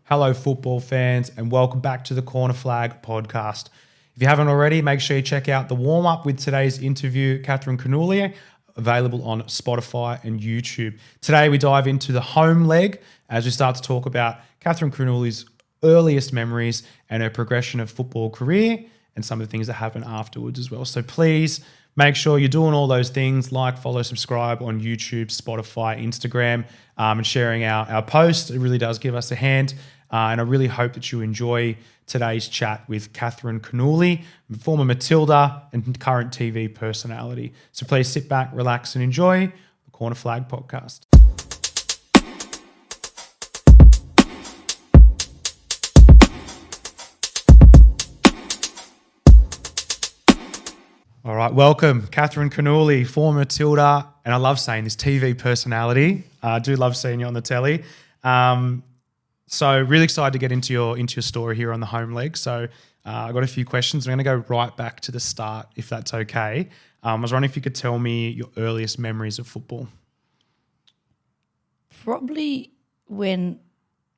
Hello, football fans, and welcome back to the Corner Flag podcast. If you haven't already, make sure you check out the warm-up with today's interview, Catherine Cannuli, available on Spotify and YouTube. Today, we dive into the home leg as we start to talk about Catherine Cannuli's earliest memories and her progression of football career and some of the things that happen afterwards as well. So please make sure you're doing all those things, like, follow, subscribe on YouTube, Spotify, Instagram, and sharing our posts. It really does give us a hand. And I really hope that you enjoy today's chat with Catherine Cannuli, former Matilda and current TV personality. So please sit back, relax, and enjoy the Corner Flag podcast. All right, welcome, Catherine Cannuli, former Matilda, and I love saying this, TV personality. I do love seeing you on the telly. So really excited to get into your story here on the home leg. So I've got a few questions. I'm going to go right back to the start, if that's okay. I was wondering if you could tell me your earliest memories of football. Probably when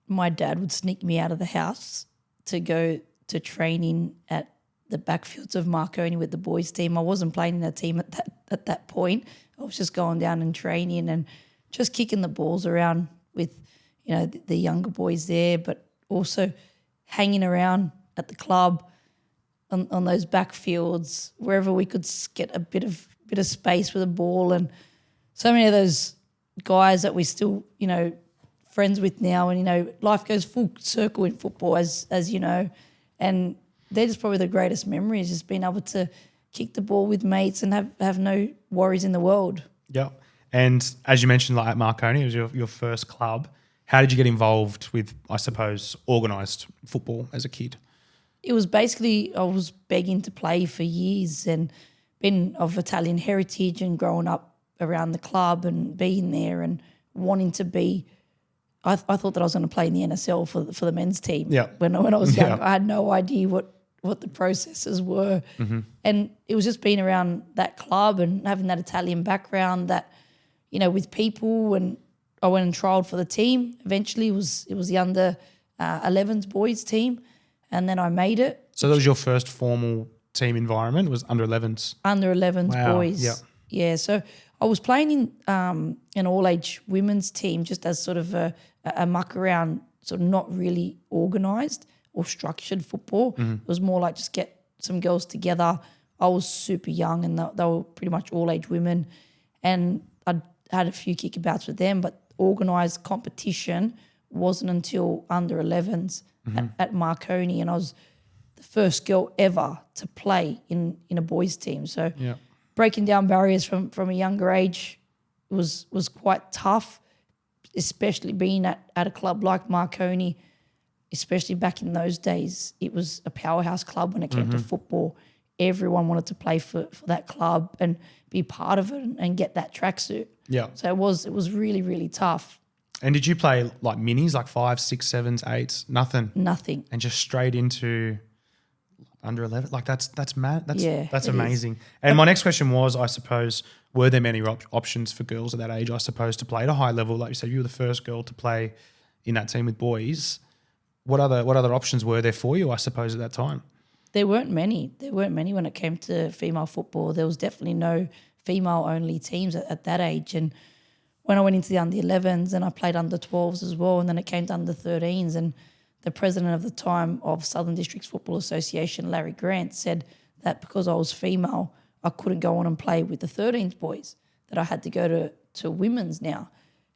my dad would sneak me out of the house to go to training at the backfields of Marconi with the boys team. I wasn't playing in that team at that point. I was just going down and training and just kicking the balls around with the younger boys there, but also hanging around at the club on those backfields, wherever we could get a bit of space with a ball. And so many of those guys that we still, friends with now, and, life goes full circle in football, as you know, and they're just probably the greatest memories, just being able to kick the ball with mates and have no worries in the world. Yeah. And as you mentioned, like at Marconi, it was your first club. How did you get involved with, I suppose, organised football as a kid? It was basically, I was begging to play for years and been of Italian heritage and growing up around the club and being there and wanting to be. I thought that I was going to play in the NSL for the men's team. Yeah. When I was young, I had no idea what the processes were. Mm-hmm. And it was just being around that club and having that Italian background that, with people, and I went and trialled for the team. Eventually it was the under 11s boys team, and then I made it. So that was your first formal team environment? It was under 11s? Under 11s boys. Yeah. Yeah, so I was playing in an all-age women's team just as sort of a muck around, sort of not really organised or structured football. Mm-hmm. It was more like just get some girls together. I was super young and they were pretty much all-age women, and I had a few kickabouts with them, but organised competition wasn't until under 11s at Marconi, and I was the first girl ever to play in a boys team. So breaking down barriers from a younger age was quite tough, especially being at a club like Marconi, especially back in those days. It was a powerhouse club when it came to football. Everyone wanted to play for that club and be part of it and get that tracksuit. Yeah. So it was really, really tough. And did you play like minis, like 5s, 6s, 7s, 8s? Nothing. Nothing. And just straight into under 11? Like that's mad. That's amazing. Is. And my next question was, I suppose, were there many options for girls at that age, I suppose, to play at a high level? Like you said, you were the first girl to play in that team with boys. What other options were there for you, I suppose, at that time? There weren't many. When it came to female football. There was definitely no female-only teams at that age. And when I went into the under-11s and I played under-12s as well, and then it came to under-13s, and the president of the time of Southern Districts Football Association, Larry Grant, said that because I was female, I couldn't go on and play with the 13s boys, that I had to go to women's now.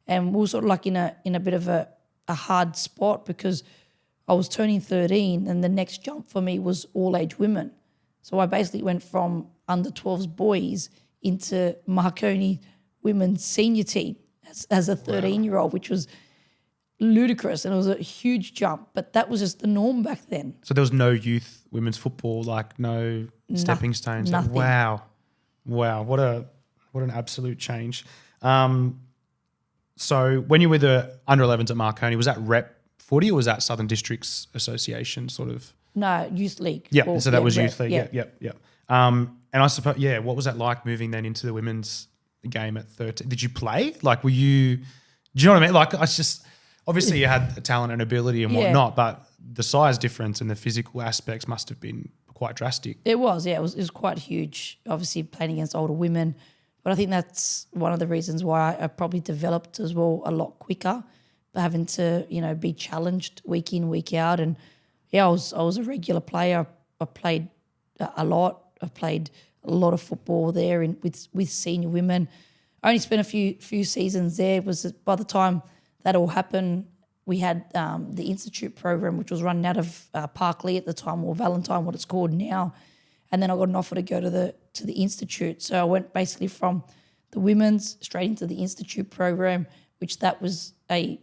And we were sort of like in a bit of a hard spot because I was turning 13 and the next jump for me was all-age women. So I basically went from under-12s boys into Marconi women's senior team as a 13-year-old, which was ludicrous, and it was a huge jump. But that was just the norm back then. So there was no youth women's football, like no stepping stones? Nothing. Wow. What an absolute change. So when you were the under-11s at Marconi, was that rep footy or was that Southern Districts Association sort of? No, youth league. Yeah, so that was rep, youth league. yeah. Yep. And I suppose, what was that like moving then into the women's game at 13? Did you play? Like, do you know what I mean? Like, Obviously, you had the talent and ability and Yeah. whatnot, but the size difference and the physical aspects must have been quite drastic. It was, yeah, it was quite huge. Obviously, playing against older women, but I think that's one of the reasons why I probably developed as well a lot quicker, but having to be challenged week in, week out, and yeah, I was a regular player. I played a lot. I played a lot of football there with senior women. I only spent a few seasons there. It was by the time that all happened, we had the Institute program, which was running out of Parkley at the time, or Valentine, what it's called now. And then I got an offer to go to the Institute. So I went basically from the women's straight into the Institute program, which that was a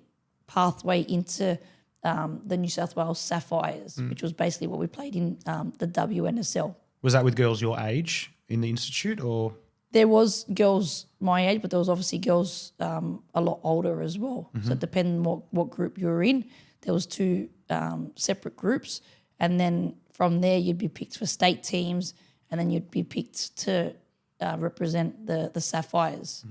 pathway into the New South Wales Sapphires, which was basically what we played in the WNSL. Was that with girls your age in the institute, or? There was girls my age, but there was obviously girls a lot older as well. So depending what group you were in, there was two separate groups, and then from there you'd be picked for state teams, and then you'd be picked to represent the Sapphires.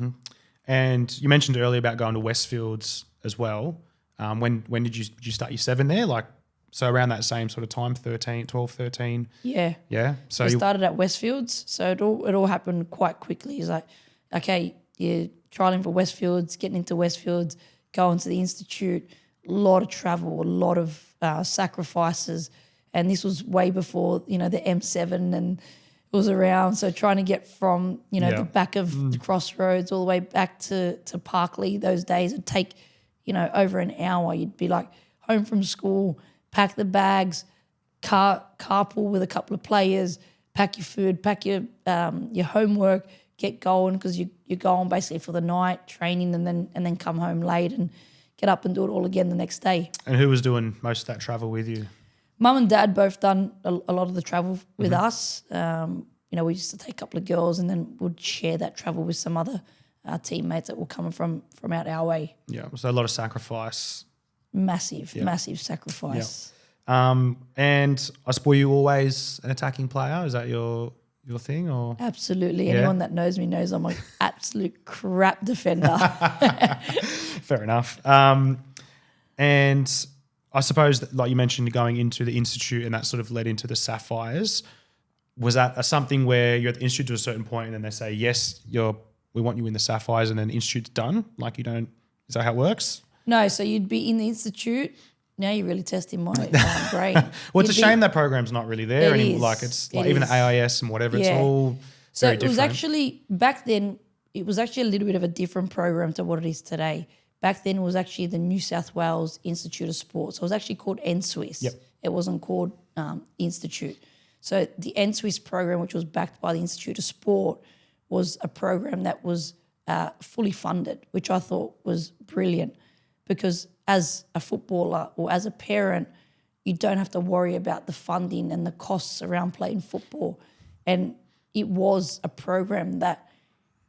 And you mentioned earlier about going to Westfields as well. When did you start your 7 there? So around that same sort of time, 12, 13? Yeah. Yeah. So I started at Westfields, so it all happened quite quickly. It's like, okay, you're trialing for Westfields, getting into Westfields, going to the Institute, a lot of travel, a lot of sacrifices, and this was way before the M7 and it was around. So trying to get from the back of the Crossroads all the way back to Parkley, those days would take over an hour. You'd be like home from school, pack the bags, carpool with a couple of players, pack your food, pack your homework, get going because you're going basically for the night training, and then come home late and get up and do it all again the next day. And who was doing most of that travel with you? Mum and Dad both done a lot of the travel with us. We used to take a couple of girls and then would share that travel with some other teammates that were coming from out our way. Yeah, so a lot of sacrifice. Massive sacrifice. And I suppose you always an attacking player. Is that your thing, or? Absolutely. Yeah. Anyone that knows me knows I'm an absolute crap defender. Fair enough. And I suppose that, like you mentioned, going into the Institute and that sort of led into the Sapphires. Was that something where you're at the Institute to a certain point and then they say, yes, we want you in the Sapphires, and then the Institute's done? Is that how it works? No, so you'd be in the Institute. Now you're really testing my brain. Well, it's a shame that program's not really there anymore. It Even is. the AIS and whatever, it's Yeah. all So very it was different. actually, back then, it was actually a little bit of a different program to what it is today. Back then it was actually the New South Wales Institute of Sport. So it was actually called NSWIS. Yep. It wasn't called Institute. So the NSWIS program, which was backed by the Institute of Sport, was a program that was fully funded, which I thought was brilliant, because as a footballer or as a parent, you don't have to worry about the funding and the costs around playing football. And it was a program that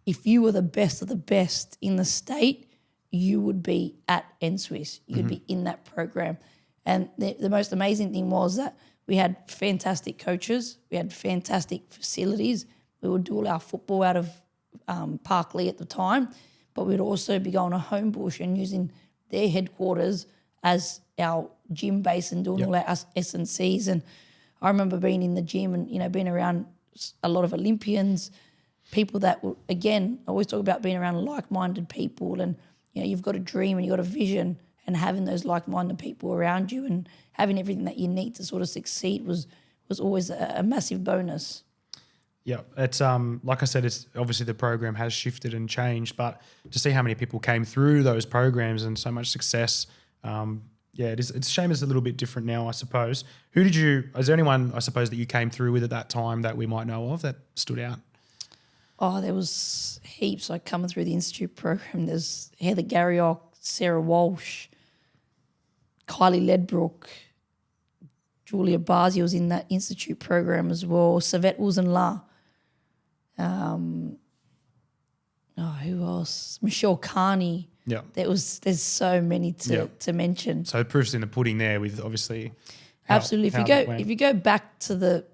if you were the best of the best in the state, you would be at NSWIS. You'd be in that program. And the most amazing thing was that we had fantastic coaches. We had fantastic facilities. We would do all our football out of Parkley at the time, but we'd also be going to Homebush and using their headquarters as our gym base and doing all our S&Cs. And I remember being in the gym and, being around a lot of Olympians, people that were, again, I always talk about being around like-minded people, and, you've got a dream and you've got a vision, and having those like-minded people around you and having everything that you need to sort of succeed was always a massive bonus. Yeah, it's like I said, it's obviously the program has shifted and changed, but to see how many people came through those programs and so much success, it's a shame it's a little bit different now, I suppose. Is there anyone, I suppose, that you came through with at that time that we might know of that stood out? Oh, there was heaps like coming through the Institute program. There's Heather Garriock, Sarah Walsh, Kylie Ledbrook, Julia Barzi was in that Institute program as well, Savette Wilson-La. Who else? Michelle Carney. Yeah. There's so many to mention. So proof's in the pudding there with obviously Absolutely. how If you go back to the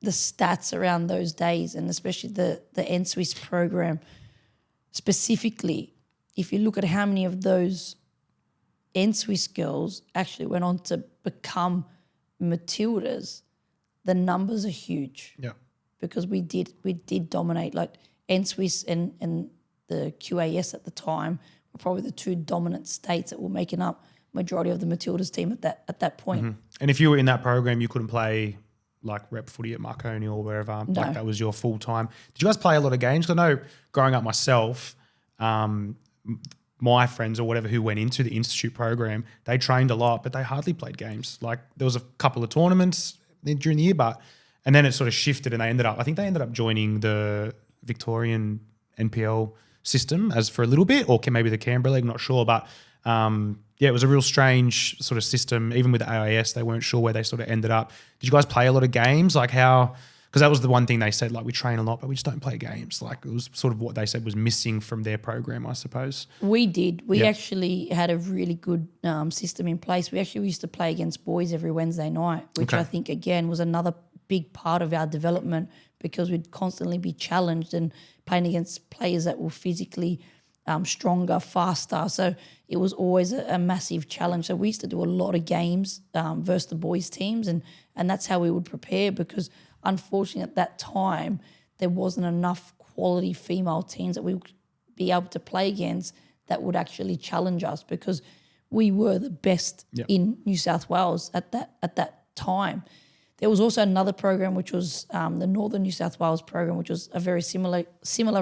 stats around those days, and especially the NSWIS program specifically, if you look at how many of those and Swiss girls actually went on to become Matildas, the numbers are huge. Yeah. Because we did dominate, like N Swiss and the QAS at the time were probably the two dominant states that were making up majority of the Matildas team at that point. Mm-hmm. And if you were in that program, you couldn't play like rep footy at Marconi or wherever. No. Like that was your full time. Did you guys play a lot of games? 'Cause I know growing up myself, my friends or whatever who went into the institute program, they trained a lot, but they hardly played games. Like there was a couple of tournaments during the year, and then it sort of shifted and I think they ended up joining the Victorian NPL system as for a little bit, or maybe the Canberra League, not sure. But it was a real strange sort of system. Even with the AIS, they weren't sure where they sort of ended up. Did you guys play a lot of games? Like how, because that was the one thing they said, like we train a lot, but we just don't play games. Like it was sort of what they said was missing from their program, I suppose. We did. We actually had a really good system in place. We actually used to play against boys every Wednesday night, which I think, again, was another big part of our development because we'd constantly be challenged and playing against players that were physically stronger, faster. So it was always a massive challenge. So we used to do a lot of games versus the boys' teams, and that's how we would prepare because unfortunately at that time there wasn't enough quality female teams that we would be able to play against that would actually challenge us because we were the best in New South Wales at that time. There was also another program which was the Northern New South Wales program, which was a very similar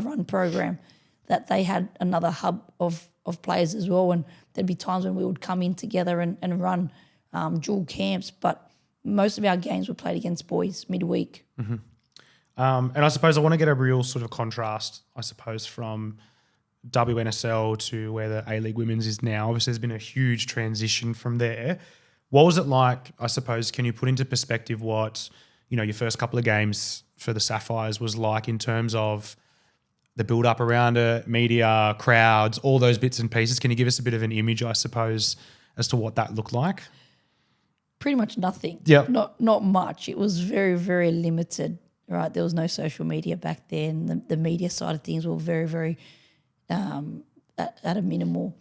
run program that they had another hub of players as well, and there'd be times when we would come in together and run dual camps, but most of our games were played against boys midweek. Mm-hmm. And I suppose I want to get a real sort of contrast, I suppose, from WNSL to where the A-League Women's is now. Obviously, there's been a huge transition from there. What was it like, I suppose, can you put into perspective what, your first couple of games for the Sapphires was like in terms of the build-up around it, media, crowds, all those bits and pieces? Can you give us a bit of an image, I suppose, as to what that looked like? Pretty much nothing. Yeah. Not much. It was very, very limited, right? There was no social media back then. The media side of things were very, very at a minimal.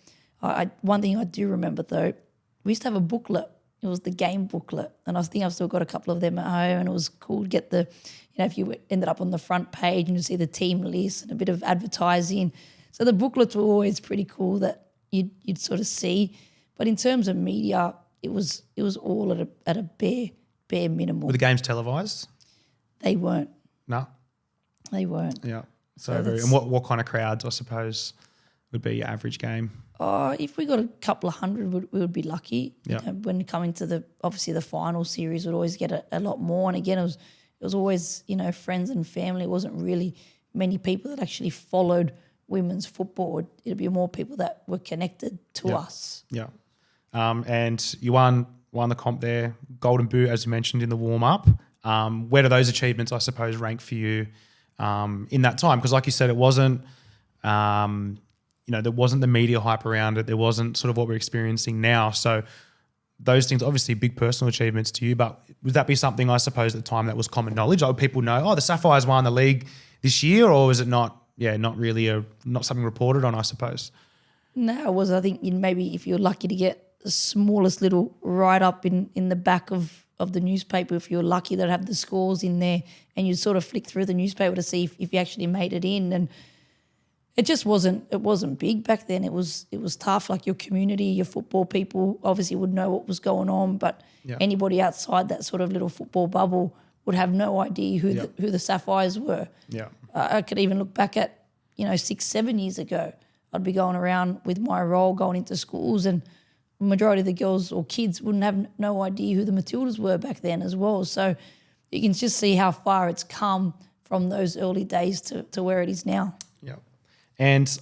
One thing I do remember, though, we used to have a booklet. It was the game booklet, and I think I've still got a couple of them at home, and it was cool to get the, if you ended up on the front page and you see the team list and a bit of advertising. So the booklets were always pretty cool that you'd sort of see. But in terms of media, it was all at a bare minimal. Were the games televised? They weren't. No. They weren't. Yeah. And what kind of crowds, I suppose, would be your average game? If we got a couple of hundred, we would be lucky. Yeah. When coming to the final series, we'd always get a lot more. And again, it was always friends and family. It wasn't really many people that actually followed women's football. It'd be more people that were connected to us. Yeah. And you won the comp there, Golden Boot, as you mentioned in the warm up. Where do those achievements, I suppose, rank for you in that time? Because, like you said, it wasn't. There wasn't the media hype around it. There wasn't sort of what we're experiencing now. So those things, obviously big personal achievements to you, but would that be something, I suppose, at the time that was common knowledge? Like, would people know, the Sapphires won the league this year, or was it not, not really not something reported on, I suppose? No, it was, I think, maybe if you're lucky to get the smallest little write-up in the back of the newspaper, if you're lucky that have the scores in there, and you sort of flick through the newspaper to see if you actually made it in. And it just wasn't big back then. It was tough. Like your community, your football people obviously would know what was going on, but anybody outside that sort of little football bubble would have no idea who the Sapphires were. Yeah, I could even look back at 6-7 years ago. I'd be going around with my role, going into schools, and the majority of the girls or kids wouldn't have no idea who the Matildas were back then as well. So you can just see how far it's come from those early days to where it is now. Yeah. And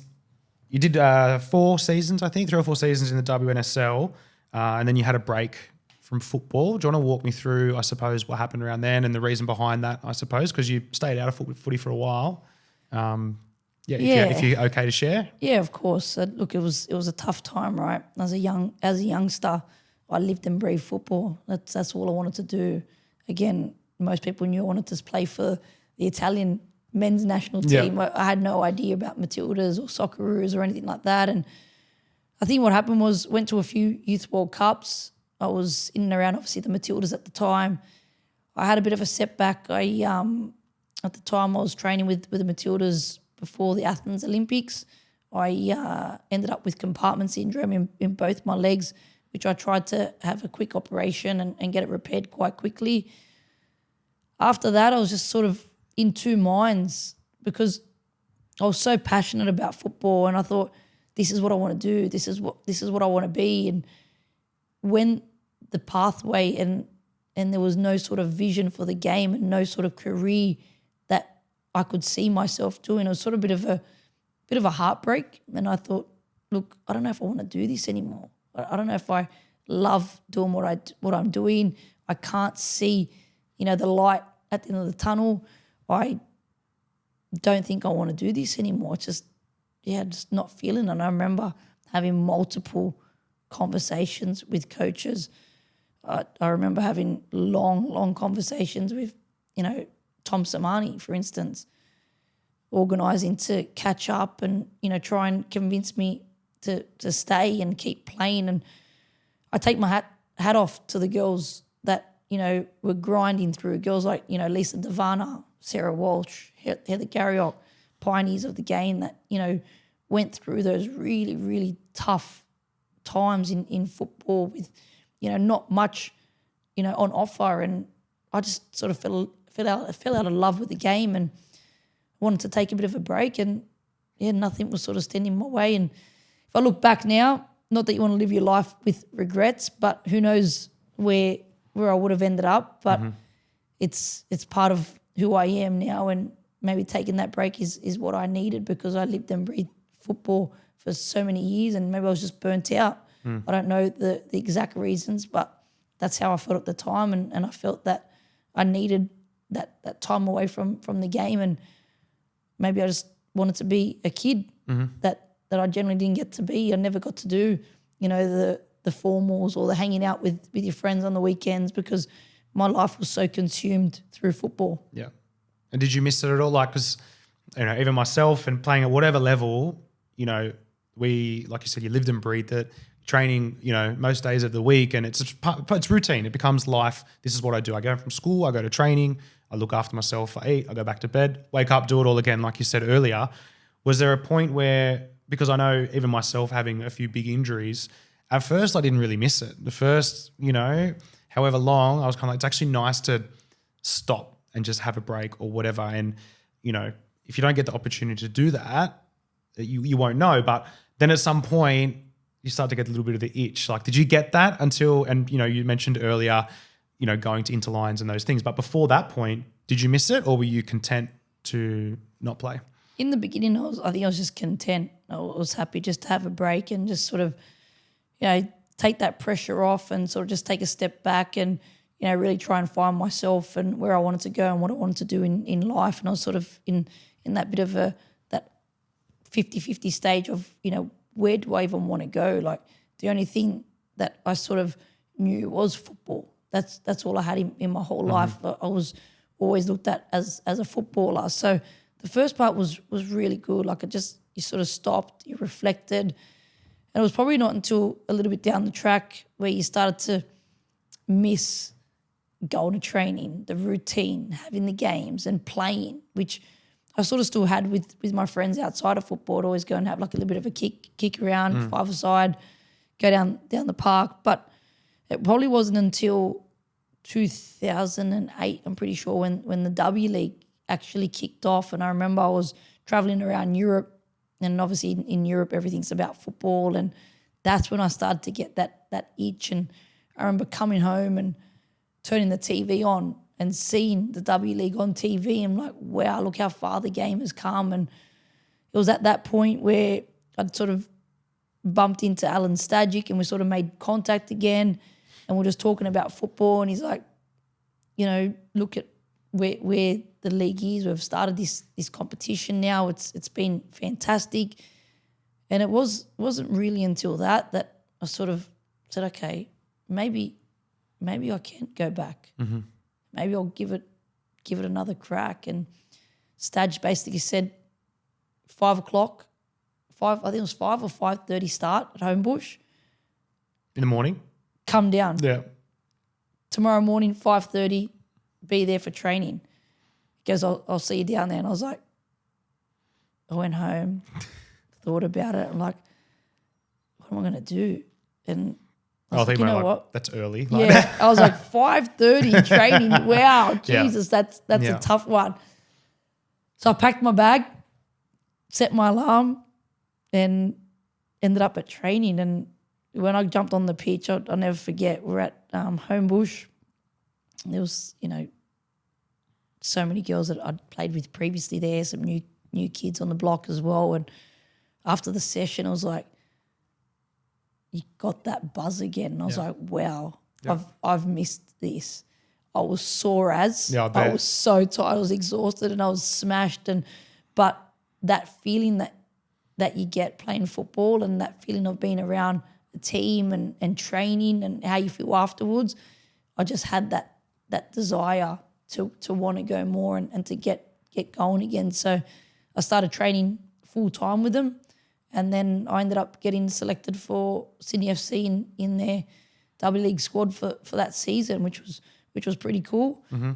you did 4 seasons, I think, 3 or 4 seasons in the WNSL, and then you had a break from football. Do you want to walk me through, I suppose, what happened around then and the reason behind that, I suppose, because you stayed out of footy for a while? If you're okay to share. Yeah, of course. Look, it was a tough time, right? As a youngster, I lived and breathed football. That's all I wanted to do. Again, most people knew I wanted to play for the Italian men's national team. I had no idea about Matildas or Socceroos or anything like that. And I think what happened was went to a few Youth World Cups. I was in and around obviously the Matildas at the time. I had a bit of a setback. At the time I was training with the Matildas before the Athens Olympics. I ended up with compartment syndrome in both my legs, which I tried to have a quick operation and get it repaired quite quickly. After that, I was just sort of in two minds because I was so passionate about football and I thought, this is what I want to do. This is what I want to be. And when the pathway and there was no sort of vision for the game and no sort of career that I could see myself doing, it was sort of a bit of a heartbreak. And I thought, look, I don't know if I want to do this anymore. I don't know if I love doing what I'm doing. I can't see, the light at the end of the tunnel. I don't think I want to do this anymore. It's just not feeling it. And I remember having multiple conversations with coaches. I remember having long conversations with, Tom Samani, for instance, organising to catch up and, try and convince me to stay and keep playing. And I take my hat off to the girls that, were grinding through, girls like, Lisa Devana, Sarah Walsh, Heather Garriock, pioneers of the game that, went through those really, really tough times in football with, not much, on offer. And I just sort of fell out of love with the game and wanted to take a bit of a break, and nothing was sort of standing in my way. And if I look back now, not that you want to live your life with regrets, but who knows where I would have ended up. But it's part of who I am now, and maybe taking that break is what I needed because I lived and breathed football for so many years, and maybe I was just burnt out. I don't know the exact reasons, but that's how I felt at the time, and I felt that I needed that time away from the game, and maybe I just wanted to be a kid that I generally didn't get to be. I never got to do, the formals or the hanging out with your friends on the weekends because my life was so consumed through football. Yeah. And did you miss it at all? Like, because, even myself and playing at whatever level, we, like you said, you lived and breathed it, training, most days of the week, and it's routine. It becomes life. This is what I do. I go from school, I go to training, I look after myself, I eat, I go back to bed, wake up, do it all again, like you said earlier. Was there a point where, because I know even myself having a few big injuries, at first I didn't really miss it. The first, however long, I was kind of like, it's actually nice to stop and just have a break or whatever. And, if you don't get the opportunity to do that, you won't know. But then at some point, you start to get a little bit of the itch. Like, did you get that until, and, you mentioned earlier, going to interlines and those things. But before that point, did you miss it or were you content to not play? In the beginning, I think I was just content. I was happy just to have a break and just sort of, take that pressure off and sort of just take a step back and, really try and find myself and where I wanted to go and what I wanted to do in life. And I was sort of in that bit of that 50-50 stage of, where do I even want to go? Like, the only thing that I sort of knew was football. That's all I had in my whole life. I was always looked at as a footballer. So the first part was really good. Like, you sort of stopped, you reflected. And it was probably not until a little bit down the track where you started to miss going to training, the routine, having the games and playing, which I sort of still had with my friends outside of football. I'd always go and have like a little bit of a kick around, five-a-side, go down the park. But it probably wasn't until 2008, I'm pretty sure, when the W League actually kicked off. And I remember I was traveling around Europe, and obviously in Europe everything's about football, and that's when I started to get that itch. And I remember coming home and turning the TV on and seeing the W League on TV, and I'm like, wow, look how far the game has come. And it was at that point where I'd sort of bumped into Alan Stajic and we sort of made contact again, and we're just talking about football, and he's like, look at where the league is. We've started this competition now. It's been fantastic. And it wasn't really until that I sort of said, okay, maybe I can go back. Maybe I'll give it another crack. And Staj basically said, 5 o'clock I think it was 5 or 5:30 start at Homebush. In the morning? Come down. Yeah. Tomorrow morning, 5:30, be there for training. He goes, I'll see you down there. And I was like, I went home, thought about it. I'm like, what am I going to do? And I was like, you know what? That's early. Yeah, I was like 5:30 training. Wow, Yeah. Jesus, that's a tough one. So I packed my bag, set my alarm, and ended up at training. And when I jumped on the pitch, I'll never forget. We're at Homebush. There was, so many girls that I'd played with previously there, some new kids on the block as well. And after the session, I was like, you got that buzz again. And I was like, wow, I've missed this. I was sore as. Yeah, I bet. I was so tired. I was exhausted and I was smashed. But that feeling that you get playing football and that feeling of being around the team and training and how you feel afterwards, I just had that desire to want to go more and to get going again. So I started training full time with them. And then I ended up getting selected for Sydney FC in their W League squad for that season, which was pretty cool. Mm-hmm.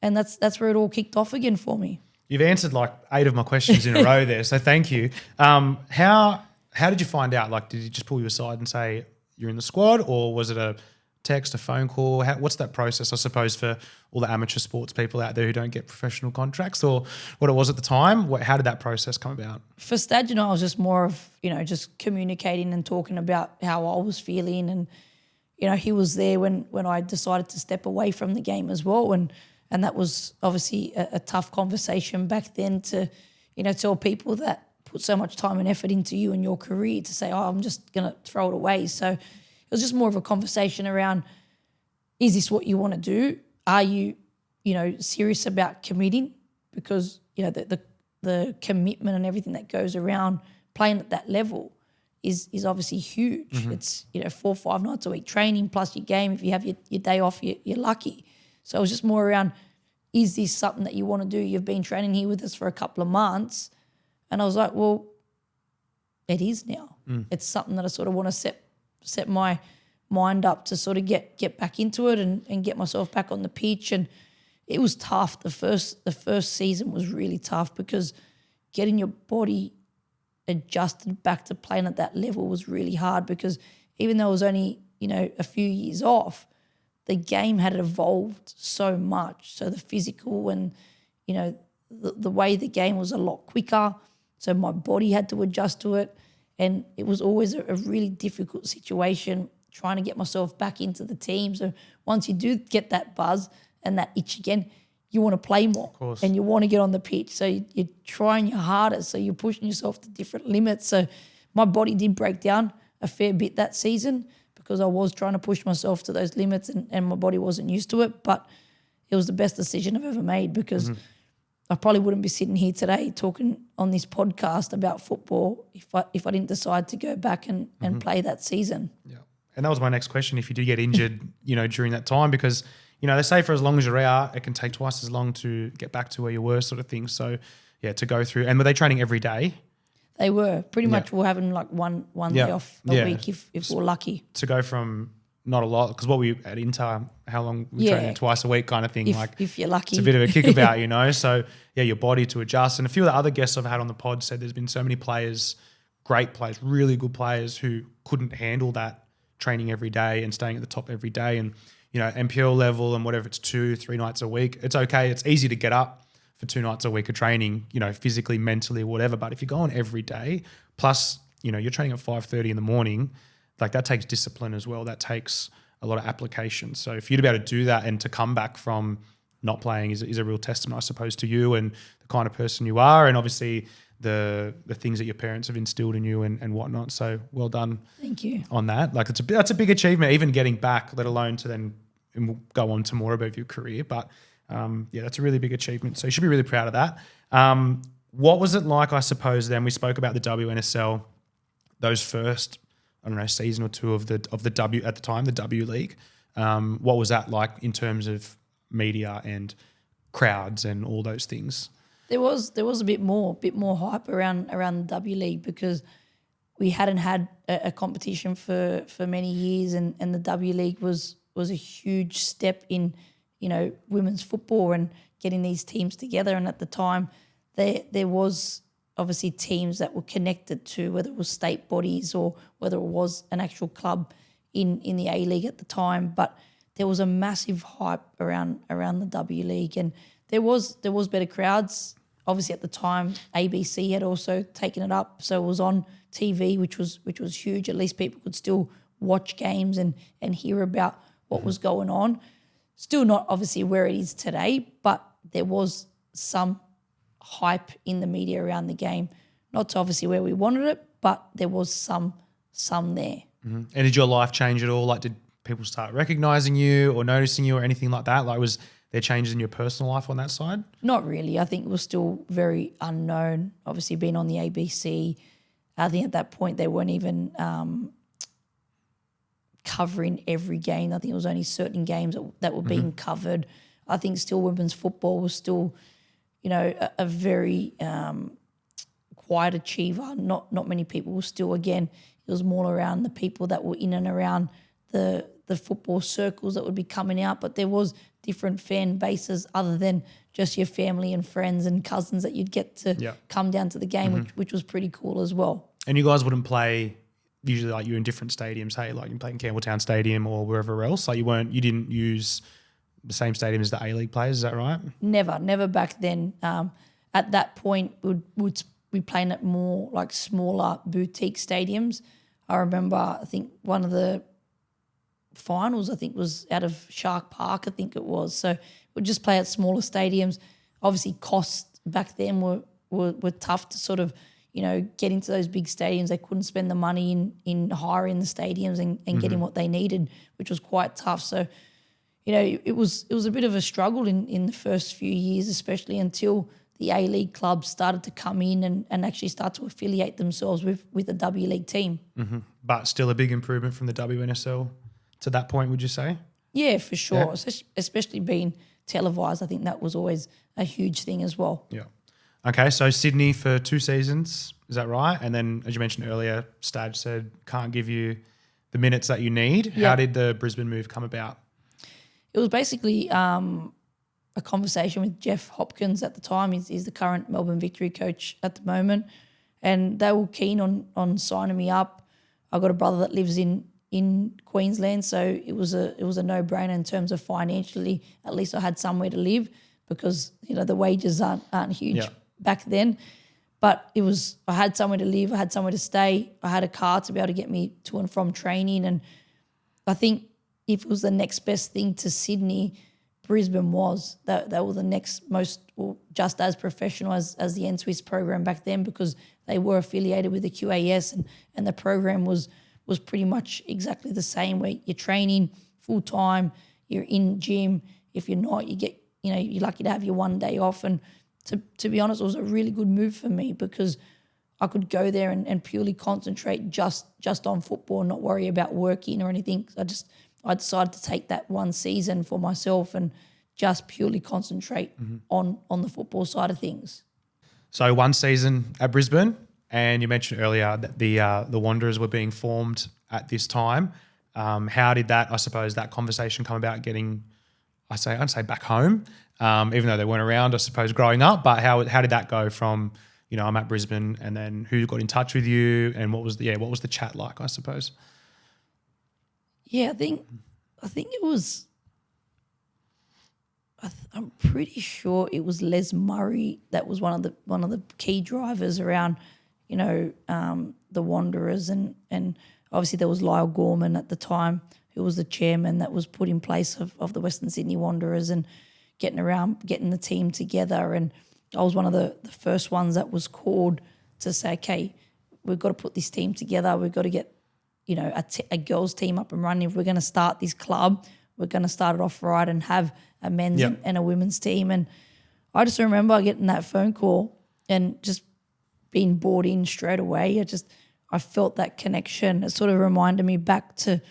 And that's where it all kicked off again for me. You've answered like 8 of my questions in a row there, so thank you. How did you find out? Like, did he just pull you aside and say you're in the squad, or was it a text, a phone call? What's that process, I suppose, for all the amateur sports people out there who don't get professional contracts, or what it was at the time? How did that process come about? For Stad, I was just more of, just communicating and talking about how I was feeling. And, he was there when I decided to step away from the game as well. And that was obviously a tough conversation back then to, tell people that put so much time and effort into you and your career to say, I'm just going to throw it away. So it was just more of a conversation around, is this what you want to do? Are you, serious about committing? Because, the commitment and everything that goes around playing at that level is obviously huge. Mm-hmm. It's, 4 or 5 nights a week training plus your game. If you have your day off, you're lucky. So it was just more around, is this something that you want to do? You've been training here with us for a couple of months. And I was like, well, it is now. It's something that I sort of want to set my mind up to sort of get back into it and get myself back on the pitch. And it was tough. The first season was really tough because getting your body adjusted back to playing at that level was really hard, because even though it was only, a few years off, the game had evolved so much. So the physical and, the way the game was a lot quicker. So my body had to adjust to it. And it was always a really difficult situation trying to get myself back into the team. So once you do get that buzz and that itch again, you want to play more and you want to get on the pitch. So you're trying your hardest. So you're pushing yourself to different limits. So my body did break down a fair bit that season because I was trying to push myself to those limits and my body wasn't used to it. But it was the best decision I've ever made, because I probably wouldn't be sitting here today talking on this podcast about football if I didn't decide to go back and play that season. Yeah. And that was my next question. If you did get injured, during that time, because, they say for as long as you're out, it can take twice as long to get back to where you were, sort of thing. So, yeah, to go through. And were they training every day? They were. Pretty much we're having like one day off a week if we're lucky. To go from not a lot, because what we at Inter, how long we training twice a week kind of thing. If you're lucky. It's a bit of a kickabout, So, yeah, your body to adjust. And a few of the other guests I've had on the pod said there's been so many players, great players, really good players who couldn't handle that training every day and staying at the top every day. And, NPL level and whatever, it's 2-3 nights a week. It's okay. It's easy to get up for 2 nights a week of training, physically, mentally, whatever. But if you go on every day, plus, you're training at 5:30 in the morning, like that takes discipline as well. That takes a lot of application. So for you to be able to do that and to come back from not playing is a real testament, I suppose, to you and the kind of person you are, and obviously the things that your parents have instilled in you and whatnot. So well done. Thank you. On that. Like that's a big achievement, even getting back, let alone to then and we'll go on to more about your career. But that's a really big achievement. So you should be really proud of that. What was it like, I suppose, then we spoke about the WNSL, those first, season or two of the W at the time, the W League. What was that like in terms of media and crowds and all those things? There was a bit more hype around the W League, because we hadn't had a competition for many years, and the W League was a huge step in, women's football and getting these teams together. And at the time, there was obviously teams that were connected to, whether it was state bodies or whether it was an actual club in the A League at the time. But there was a massive hype around the W League, and there was better crowds. Obviously, at the time, ABC had also taken it up, so it was on TV, which was huge. At least people could still watch games and hear about what was going on. Still not obviously where it is today, but there was some hype in the media around the game. Not to obviously where we wanted it, but there was some there. And did your life change at all? Like, did people start recognizing you or noticing you or anything like that? Like, was there changes in your personal life on that side? Not really. I think it was still very unknown. Obviously, being on the ABC, I think at that point they weren't even covering every game. I think it was only certain games that were being covered. I think still women's football was still, a very quiet achiever. Not many people were still, again, it was more around the people that were in and around the football circles that would be coming out, but there was different fan bases other than just your family and friends and cousins that you'd get to come down to the game, which was pretty cool as well. And you guys wouldn't play usually, like, you're in different stadiums, hey, like you play in Campbelltown Stadium or wherever else. Like, you didn't use the same stadium as the A-League players, is that right? Never back then. At that point, would be playing at more like smaller boutique stadiums. I remember, I think one of the finals, was out of Shark Park, I think it was. So we'd just play at smaller stadiums. Obviously, costs back then were tough to sort of, get into those big stadiums. They couldn't spend the money in hiring the stadiums and getting what they needed, which was quite tough. So, it was a bit of a struggle in the first few years, especially until the A-League clubs started to come in and actually start to affiliate themselves with the W League team. But still a big improvement from the WNSL to that point, would you say? Yeah, for sure. Yeah. Especially being televised, I think that was always a huge thing as well. Yeah. Okay, so Sydney for 2 seasons, is that right? And then, as you mentioned earlier, Stadge said can't give you the minutes that you need. Yeah. How did the Brisbane move come about? It was basically a conversation with Jeff Hopkins at the time. He's the current Melbourne Victory coach at the moment, and they were keen on signing me up. I got a brother that lives in Queensland, so it was a no-brainer in terms of financially. At least I had somewhere to live because the wages aren't huge back then. But I had somewhere to live, I had somewhere to stay, I had a car to be able to get me to and from training, and I think if it was the next best thing to Sydney, Brisbane was. They were the next most, or just as professional as the N-Swiss program back then, because they were affiliated with the QAS and the program was pretty much exactly the same, where you're training full time, you're in gym. If you're not, you get, you're lucky to have your one day off. And to be honest, it was a really good move for me because I could go there and purely concentrate just on football and not worry about working or anything. I decided to take that one season for myself and just purely concentrate on the football side of things. So 1 season at Brisbane, and you mentioned earlier that the Wanderers were being formed at this time. How did that conversation come about getting, I'd say back home, even though they weren't around, I suppose, growing up, but how did that go from, I'm at Brisbane, and then who got in touch with you, and what was the chat like, I suppose? Yeah, I think it was. I'm pretty sure it was Les Murray that was one of the key drivers around, the Wanderers, and obviously there was Lyle Gorman at the time, who was the chairman that was put in place of the Western Sydney Wanderers, and getting the team together. And I was one of the first ones that was called to say, okay, we've got to put this team together. We've got to get a girls team up and running. If we're going to start this club, we're going to start it off right and have a men's and a women's team. And I just remember getting that phone call and just being bought in straight away. I felt that connection. It sort of reminded me back to,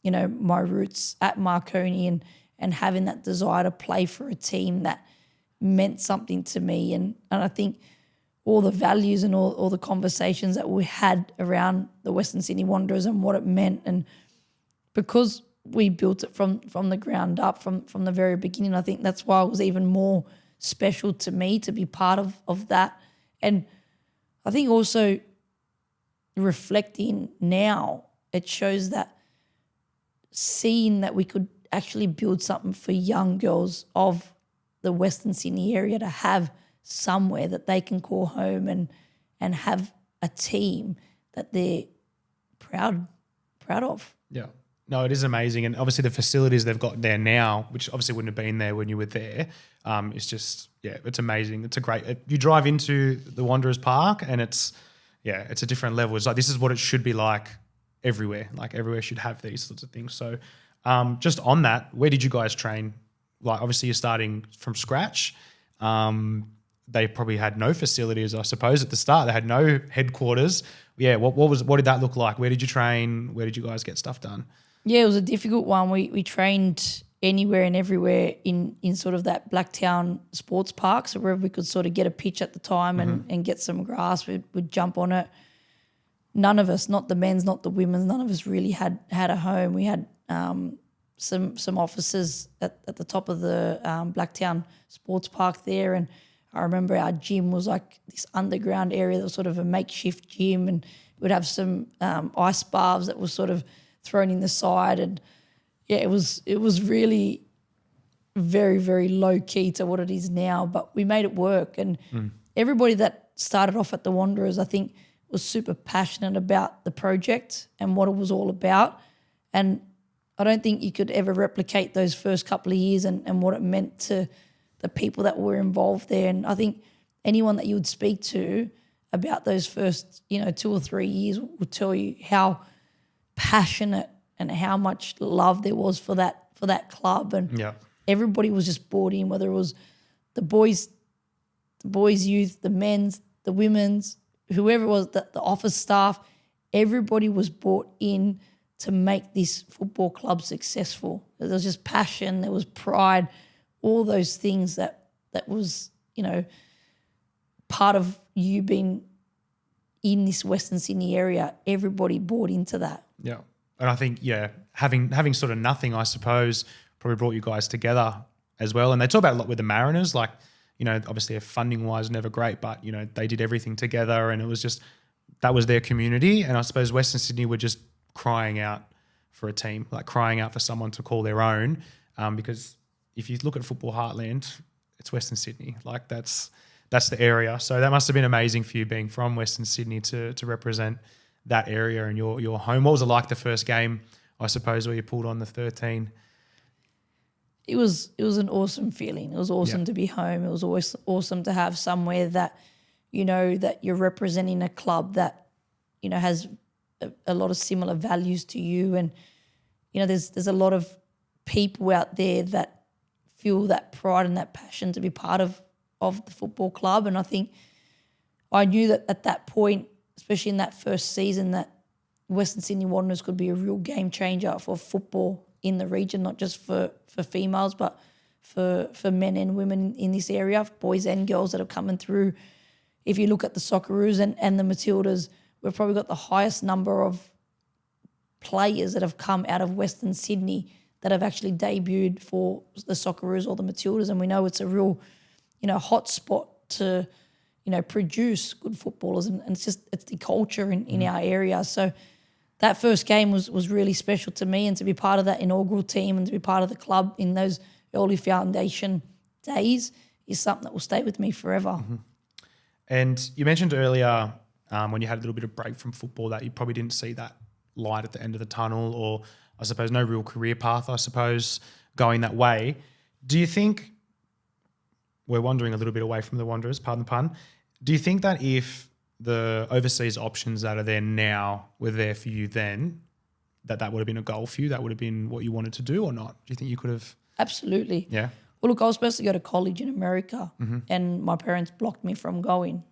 my roots at Marconi and having that desire to play for a team that meant something to me. And I think all the values and all the conversations that we had around the Western Sydney Wanderers and what it meant. And because we built it from the ground up, from the very beginning, I think that's why it was even more special to me to be part of that. And I think also reflecting now, it shows that seeing that we could actually build something for young girls of the Western Sydney area to have somewhere that they can call home and have a team that they're proud of. Yeah. No, it is amazing. And obviously the facilities they've got there now, which obviously wouldn't have been there when you were there, it's just, it's amazing. It's a great, you drive into the Wanderers Park and it's a different level. It's like, this is what it should be like everywhere. Like everywhere should have these sorts of things. So just on that, where did you guys train? Like obviously you're starting from scratch. They probably had no facilities, I suppose, at the start. They had no headquarters. Yeah, what did that look like? Where did you train? Where did you guys get stuff done? Yeah, it was a difficult one. We trained anywhere and everywhere in sort of that Blacktown sports park. So wherever we could sort of get a pitch at the time and get some grass, we'd jump on it. None of us, not the men's, not the women's, none of us really had a home. We had some offices at the top of the Blacktown sports park there, and I remember our gym was like this underground area that was sort of a makeshift gym, and we'd have some ice baths that were sort of thrown in the side, and it was really very, very low key to what it is now, but we made it work. And everybody that started off at the Wanderers, I think, was super passionate about the project and what it was all about. And I don't think you could ever replicate those first couple of years and what it meant to the people that were involved there. And I think anyone that you would speak to about those first, 2 or 3 years would tell you how passionate and how much love there was for that club. And everybody was just bought in, whether it was the boys' youth, the men's, the women's, whoever it was, the office staff, everybody was bought in to make this football club successful. There was just passion, there was pride, all those things that was, part of you being in this Western Sydney area. Everybody bought into that. Yeah. And I think, having sort of nothing, I suppose, probably brought you guys together as well. And they talk about a lot with the Mariners, like, obviously funding-wise never great, but, they did everything together and it was just, that was their community. And I suppose Western Sydney were just crying out for a team, like crying out for someone to call their own, because if you look at football heartland, it's Western Sydney. Like that's the area. So that must have been amazing for you being from Western Sydney to represent that area and your home. What was it like the first game, I suppose, where you pulled on the 13? It was an awesome feeling. It was awesome to be home. It was always awesome to have somewhere that, that you're representing a club that, has a lot of similar values to you. And, there's a lot of people out there that feel that pride and that passion to be part of the football club. And I think I knew that at that point, especially in that first season, that Western Sydney Wanderers could be a real game changer for football in the region, not just for females, but for men and women in this area, boys and girls that are coming through. If you look at the Socceroos and the Matildas, we've probably got the highest number of players that have come out of Western Sydney that have actually debuted for the Socceroos or the Matildas. And we know it's a real, hot spot to, produce good footballers. And it's the culture in our area. So that first game was really special to me, and to be part of that inaugural team and to be part of the club in those early foundation days is something that will stay with me forever. Mm-hmm. And you mentioned earlier when you had a little bit of break from football that you probably didn't see that light at the end of the tunnel, or I suppose no real career path, I suppose, going that way. Do you think, we're wandering a little bit away from the Wanderers, pardon the pun, do you think that if the overseas options that are there now were there for you then, that would have been a goal for you? That would have been what you wanted to do or not? Do you think you could have? Absolutely. Yeah. Well, look, I was supposed to go to college in America and my parents blocked me from going.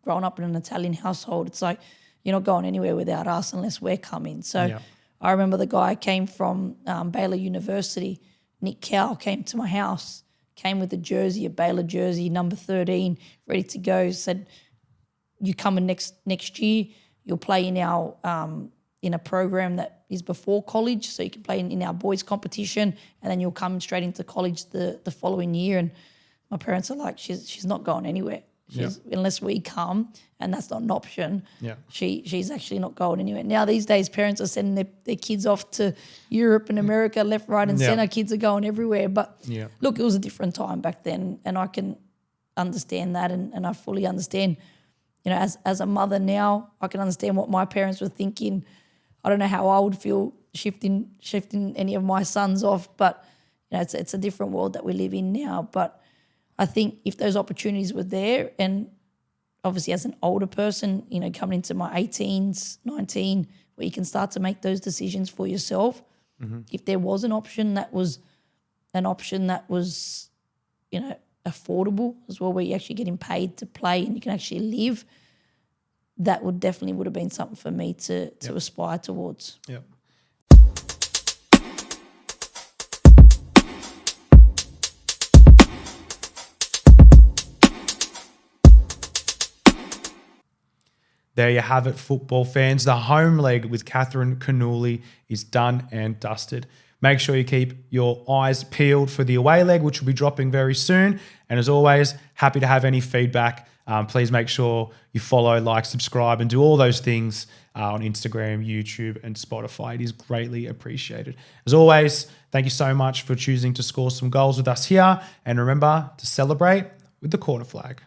Growing up in an Italian household, it's like you're not going anywhere without us unless we're coming. So I remember the guy came from Baylor University, Nick Cowell, came to my house, came with a jersey, a Baylor jersey, number 13, ready to go, said, you come in next year, you'll play in our in a program that is before college, so you can play in our boys competition, and then you'll come straight into college the following year. And my parents are like, she's not going anywhere. Unless we come, and that's not an option. Yeah. She's actually not going anywhere. Now these days parents are sending their kids off to Europe and America left, right and centre. Kids are going everywhere. But look, it was a different time back then, and I can understand that, and I fully understand. You know, as a mother now, I can understand what my parents were thinking. I don't know how I would feel shifting any of my sons off, but you know, it's a different world that we live in now. But I think if those opportunities were there, and obviously as an older person, you know, coming into my 18s, 19, where you can start to make those decisions for yourself, if there was an option that was, you know, affordable as well, where you're actually getting paid to play and you can actually live, that would have been something for me to aspire towards. Yep. There you have it, football fans. The home leg with Catherine Cannuli is done and dusted. Make sure you keep your eyes peeled for the away leg, which will be dropping very soon. And as always, happy to have any feedback. Please make sure you follow, like, subscribe, and do all those things on Instagram, YouTube, and Spotify. It is greatly appreciated. As always, thank you so much for choosing to score some goals with us here. And remember to celebrate with the corner flag.